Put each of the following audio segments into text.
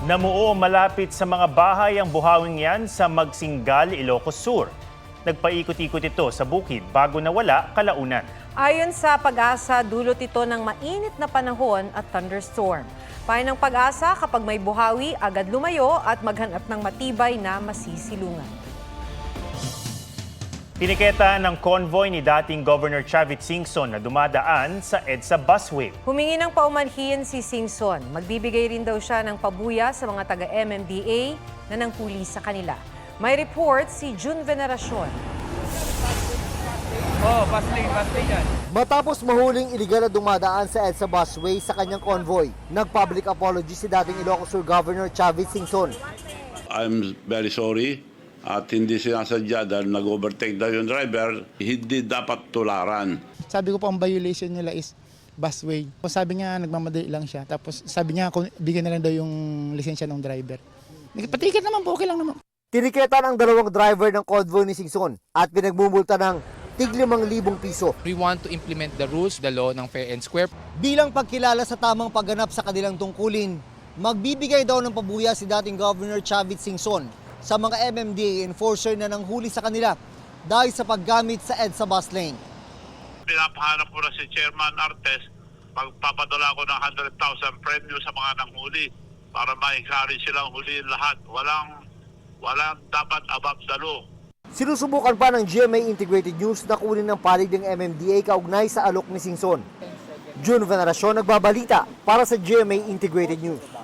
Namuo malapit sa mga bahay ang buhangin yan sa Magsingal, Ilocos Sur. Nagpaikot-ikot ito sa bukid bago nawala kalaunan. Ayon sa Pag-asa, dulot ito ng mainit na panahon at thunderstorm. Payo ng Pag-asa, kapag may buhawi, agad lumayo at maghanap ng matibay na masisilungan. Piniketa ng convoy ni dating Governor Chavit Singson na dumadaan sa EDSA busway. Humingi ng paumanhin si Singson. Magbibigay rin daw siya ng pabuya sa mga taga-MMDA na nanghuli sa kanila. May report si June Veneracion. Pasling yan. Matapos mahuling iligal na dumadaan sa EDSA busway sa kanyang convoy, nag-public apology si dating Ilocos Sur Governor Chavit Singson. I'm very sorry at hindi sinasadya dahil nag-overtake daw yung driver, hindi dapat tularan. Sabi ko po ang violation nila is busway. Sabi niya nagmamadali lang siya, tapos sabi niya kung bigyan na lang daw yung lisensya ng driver. Patiket naman po, okay lang naman. Tiniketa ng dalawang driver ng convoy ni Singson at pinagmumulta ng tig 5,000 piso. We want to implement the rules, the law ng fair and square. Bilang pagkilala sa tamang pagganap sa kanilang tungkulin, magbibigay daw ng pabuya si dating Governor Chavit Singson sa mga MMDA enforcer na nanghuli sa kanila dahil sa paggamit sa EDSA bus lane. Pinapahanap ko na si Chairman Artes, magpapadala ko ng 100,000 premyo sa mga nanghuli para ma-encourage silang huliin lahat. Walang dapat above the law. Sinusubukan pa ng GMA Integrated News na kunin ng panig ng MMDA kaugnay sa alok ni Singson. June Veneracion nagbabalita para sa GMA Integrated News.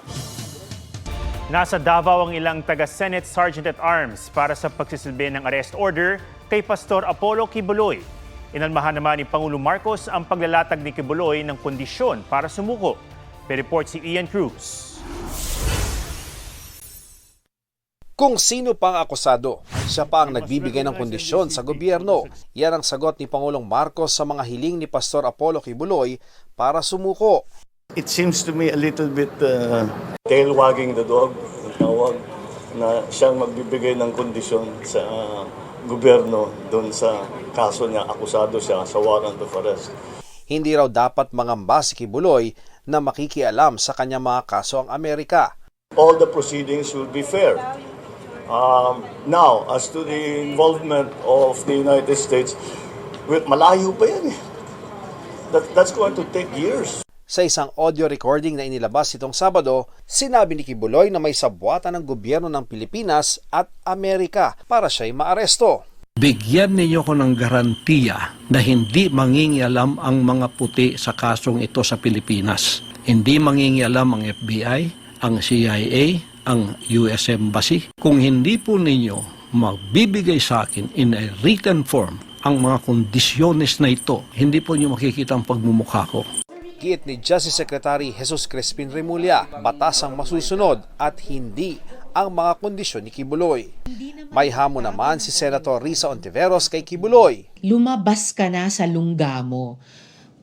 Nasa Davao ang ilang taga-Senate Sergeant-at-Arms para sa pagsisilbi ng arrest order kay Pastor Apollo Kibuloy. Inalmahan naman ni Pangulo Marcos ang paglalatag ni Kibuloy ng kondisyon para sumuko. May-report si Ian Cruz. Kung sino pang akusado, siya pa ang nagbibigay ng kondisyon sa gobyerno. Yan ang sagot ni Pangulong Marcos sa mga hiling ni Pastor Apollo Kibuloy para sumuko. It seems to me a little bit tail wagging the dog, ang tawag, na siyang magbibigay ng kondisyon sa gobyerno doon sa kaso niya, akusado siya sa warrant of arrest. Hindi raw dapat mangamba si Kibuloy na makikialam sa kanyang mga kaso ang Amerika. All the proceedings will be fair. Now, as to the involvement of the United States, malayo pa yan eh. That's going to take years. Sa isang audio recording na inilabas itong Sabado, sinabi ni Kibuloy na may sabwatan ng gobyerno ng Pilipinas at Amerika para siya'y maaresto. Bigyan ninyo ko ng garantiya na hindi mangingialam ang mga puti sa kasong ito sa Pilipinas. Hindi mangingialam ang FBI, ang CIA, ang US Embassy. Kung hindi po ninyo magbibigay sa akin in a written form ang mga kondisyones na ito, hindi po niyo makikita ang pagmumukha ko. Giit ni Justice Secretary Jesus Crispin Remulla, batas ang masusunod at hindi ang mga kondisyon ni Kibuloy. May hamon naman si Senator Risa Ontiveros kay Kibuloy. Lumabas ka na sa lungga mo.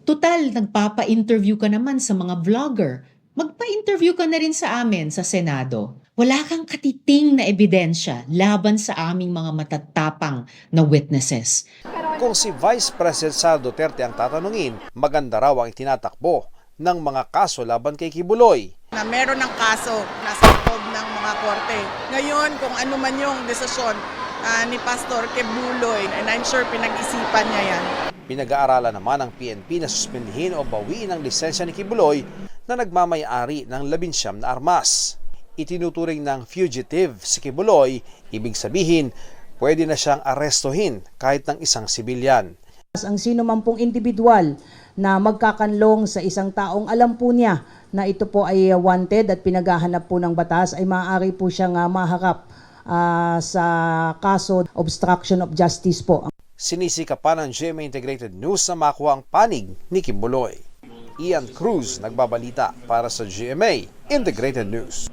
Tutal, nagpapa-interview ka naman sa mga vlogger. Magpa-interview ka na rin sa amin sa Senado. Wala kang katiting na ebidensya laban sa aming mga matatapang na witnesses. Kung si Vice President Sara Duterte ang tatanungin, maganda raw ang itinatakbo ng mga kaso laban kay Kibuloy. Na meron ng kaso nasa loob ng mga korte. Ngayon, kung ano man yung desisyon ni Pastor Kibuloy, and I'm sure pinag-isipan niya yan. Pinag-aaralan naman ng PNP na suspendihin o bawiin ang lisensya ni Kibuloy na nagmamay-ari ng 19 na armas. Itinuturing ng fugitive si Kibuloy, ibig sabihin, pwede na siyang arestuhin kahit ng isang sibilyan. Ang sino man pong individual na magkakanlong sa isang taong alam po niya na ito po ay wanted at pinaghahanap po ng batas ay maaari po siyang maharap sa kaso obstruction of justice po. Sinisikapan ng GMA Integrated News na makuha ang panig ni Kibuloy. Ian Cruz nagbabalita para sa GMA Integrated News.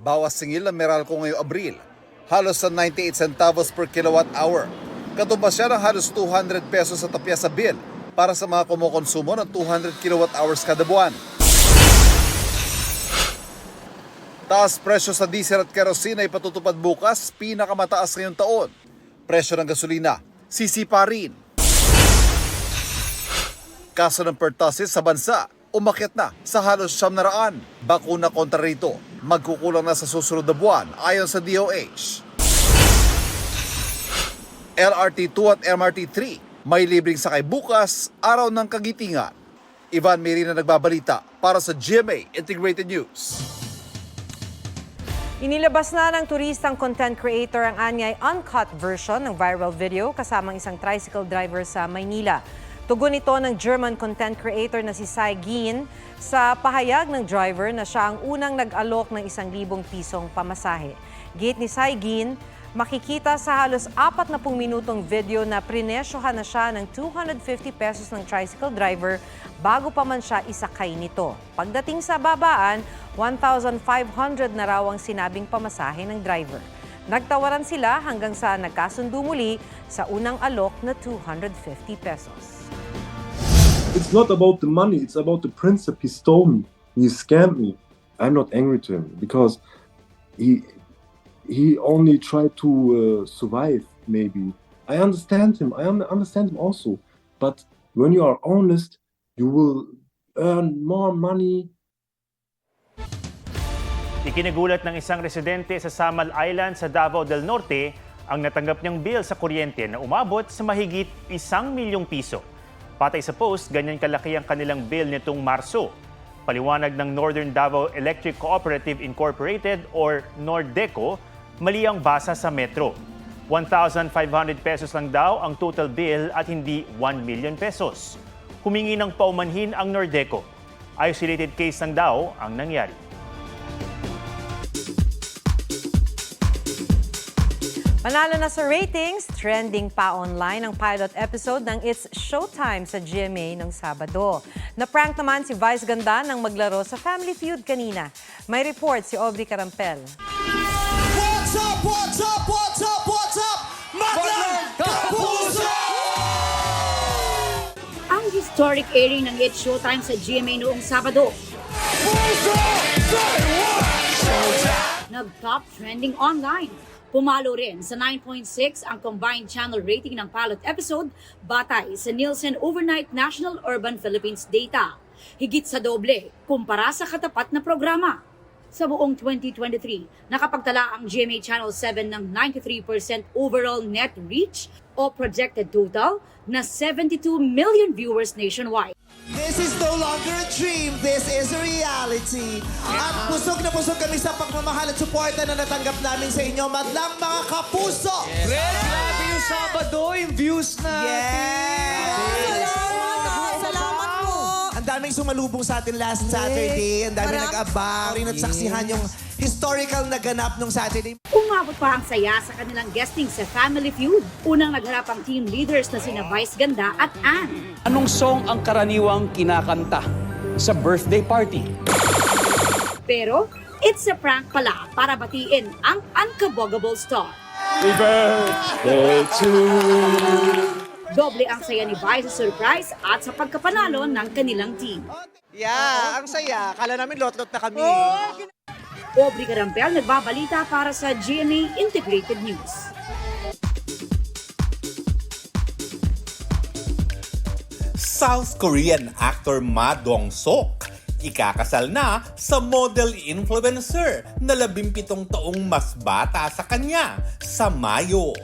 Bawas singil ang Meralco ngayong Abril, halos sa 98 centavos per kilowatt hour. Katumbas siya ng halos 200 pesos sa tapya sa bill para sa mga kumukonsumo ng 200 kilowatt hours kada buwan. Taas presyo sa diesel at kerosene ay patutupad bukas, pinakamataas ngayong taon. Presyo ng gasolina, sisipa rin. Kaso ng pertussis sa bansa, umakyat na sa halos 900. Bakuna kontra rito, magkukulang na sa susunod na buwan ayon sa DOH. LRT2 at MRT3, may libreng sakay bukas, araw ng kagitingan. Ivan Merina nagbabalita para sa GMA Integrated News. Inilabas na ng turistang content creator ang anyay uncut version ng viral video kasamang isang tricycle driver sa Maynila. Tugon ito ng German content creator na si Sai Gin sa pahayag ng driver na siya ang unang nag-alok ng 1,000 pisong pamasahe. Gate ni Sai Gin, makikita sa halos 40 minutong video na prinesyohan na siya ng 250 pesos ng tricycle driver bago pa man siya isakay nito. Pagdating sa babaan, 1,500 na raw ang sinabing pamasahe ng driver. Nagtawaran sila hanggang sa nagkasundo muli sa unang alok na 250 pesos. It's not about the money, it's about the principle. He stole me, he scammed me. I'm not angry to him because he only tried to survive, maybe. I understand him also. But when you are honest, you will earn more money. Ikinagulat ng isang residente sa Samal Island sa Davao del Norte ang natanggap niyang bill sa kuryente na umabot sa mahigit 1,000,000 piso. Patay sa post, ganyan kalaki ang kanilang bill nitong Marso. Paliwanag ng Northern Davao Electric Cooperative Incorporated or Nordeco, mali ang basa sa Metro. 1,500 pesos lang daw ang total bill at hindi 1 million pesos. Humingi ng paumanhin ang Nordeco. Isolated case lang daw ang nangyari. Manalo na sa ratings, trending pa online ang pilot episode ng It's Showtime sa GMA ng Sabado. Na-prank naman si Vice Ganda nang maglaro sa Family Feud kanina. May report si Aubrey Carampel. What's up, what's up, what's up, what's up? Madlang Kapuso! Ang historic airing ng It's Showtime sa GMA noong Sabado. Nag-top trending online. Pumalo rin sa 9.6 ang combined channel rating ng pilot episode batay sa Nielsen Overnight National Urban Philippines data. Higit sa doble kumpara sa katapat na programa. Sa buong 2023, nakapagtala ang GMA Channel 7 ng 93% overall net reach o projected total na 72 million viewers nationwide. This is no longer a dream, this is a reality. At busog na busog kami sa pagmamahal at suporta na natanggap namin sa inyo, madlang mga kapuso! Grabe yung Sabado, yung views natin! Salamat po! Ang daming sumalubong sa atin last Saturday, ang daming nag-abang, rin at saksihan yung historical na ganap nung Saturday. Umabot pa ang saya sa kanilang guesting sa Family Feud. Unang nagharap ang team leaders na sina Vice Ganda at Ann. Anong song ang karaniwang kinakanta sa birthday party? Pero, it's a prank pala para batiin ang unkabogable star. Happy birthday to Doble ang saya ni Vice sa surprise at sa pagkapanalo ng kanilang team. Yeah, ang saya. Kala namin lot-lot na kami. Aubrey Carampel nagbabalita para sa GMA Integrated News. South Korean actor Ma Dong-sok ikakasal na sa model influencer na 17 taong mas bata sa kanya sa Mayo.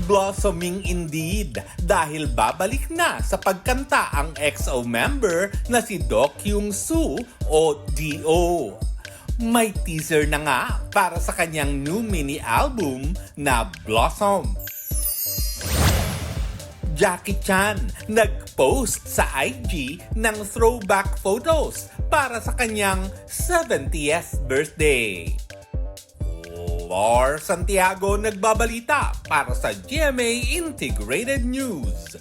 Blossoming indeed dahil babalik na sa pagkanta ang EXO member na si Do Kyung-soo o D.O. May teaser na nga para sa kanyang new mini album na Blossom. Jackie Chan nag-post sa IG ng throwback photos para sa kanyang 70th birthday. Lor Santiago nagbabalita para sa GMA Integrated News.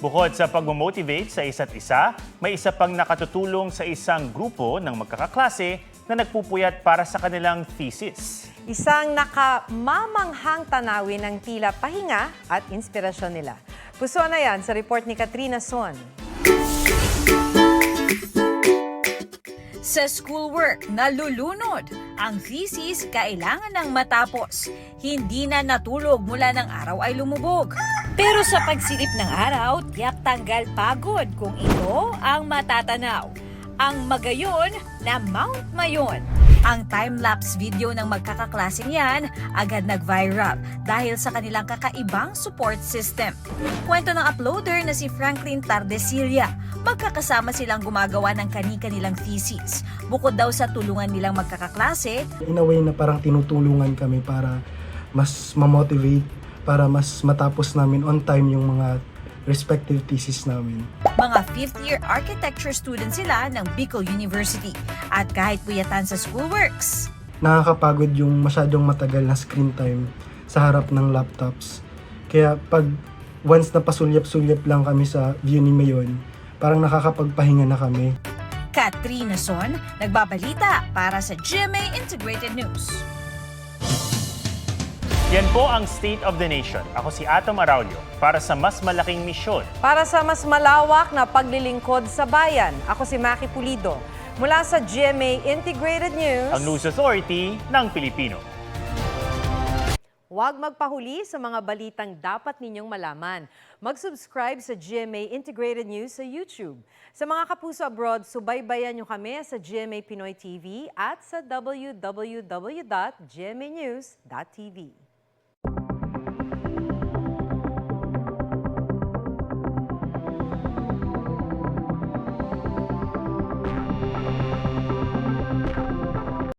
Bukod sa pagmamotivate sa isa't isa, may isa pang nakatutulong sa isang grupo ng magkakaklase na nagpupuyat para sa kanilang thesis. Isang nakamamanghang tanawin ng tila pahinga at inspirasyon nila. Pusuan na yan sa report ni Katrina Son. Sa schoolwork, nalulunod. Ang thesis kailangan ng matapos. Hindi na natulog mula ng araw ay lumubog. Pero sa pagsilip ng araw, tiyak tanggal pagod kung ito ang matatanaw. Ang magayon na Mount Mayon. Ang time-lapse video ng magkakaklaseng yan agad nag-viral dahil sa kanilang kakaibang support system. Kwento ng uploader na si Franklin Tardesilia. Magkakasama silang gumagawa ng kani-kanilang thesis. Bukod daw sa tulungan nilang magkakaklase, in a way na parang tinutulungan kami para mas ma-motivate, para mas matapos namin on time yung mga respective thesis namin. Mga 5th year architecture students sila ng Bicol University at kahit puyatan sa schoolworks. Nakakapagod yung masyadong matagal na screen time sa harap ng laptops. Kaya pag once na pasulyap-sulyap lang kami sa view ni Mayon, parang nakakapagpahinga na kami. Katrina Son, nagbabalita para sa GMA Integrated News. Yan po ang State of the Nation. Ako si Atom Araulio para sa mas malaking misyon. Para sa mas malawak na paglilingkod sa bayan, ako si Maki Pulido. Mula sa GMA Integrated News, Ang News Authority ng Pilipino. Huwag magpahuli sa mga balitang dapat ninyong malaman. Mag-subscribe sa GMA Integrated News sa YouTube. Sa mga kapuso abroad, subaybayan nyo kami sa GMA Pinoy TV at sa www.gmanews.tv.